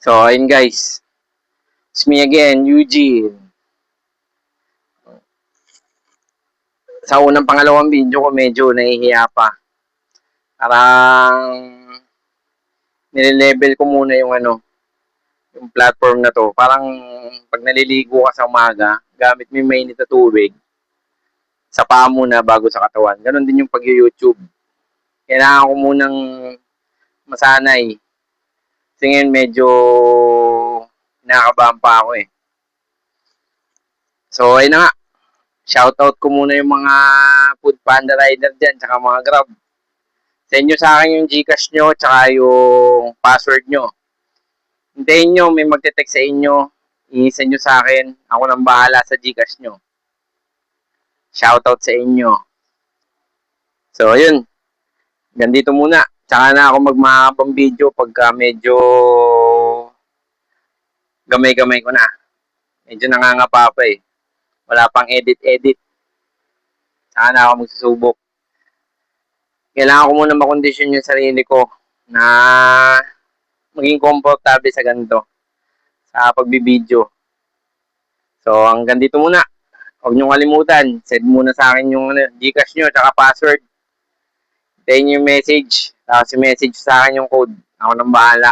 So, ayun guys. It's me again, Eugene. Sa unang pangalawang video ko, medyo nahihiya pa. Parang nile-level ko muna yung platform na to. Parang pag naliligo ka sa umaga, gamit mo yung mainit na tubig, sa paa muna bago sa katawan. Ganon din yung pag-YouTube. Kailangan ko munang masanay. Kasi ngayon medyo nakakabahan pa ako eh. So, ayun na nga. Shoutout ko muna yung mga food panda rider dyan, tsaka mga Grab. Send nyo sa akin yung Gcash nyo, tsaka yung password nyo. Hintayin nyo, may magte-text sa inyo. I-send nyo sa akin. Ako nang bahala sa Gcash nyo. Shoutout sa inyo. So, ayun. Ganito muna. Tsaka na ako magmahabang video pagka medyo gamay-gamay ko na. Medyo nangangapa pa eh. Wala pang edit-edit. Tsaka na ako magsusubok. Kailangan ko muna makondisyon yung sarili ko na maging komportable sa ganito, sa pagbibideo. So, hanggang dito muna. Huwag nyo kalimutan, send muna sa akin yung Gcash nyo, tsaka password. Hintayin yung message, tapos yung message sa akin yung code. Ako nang bahala.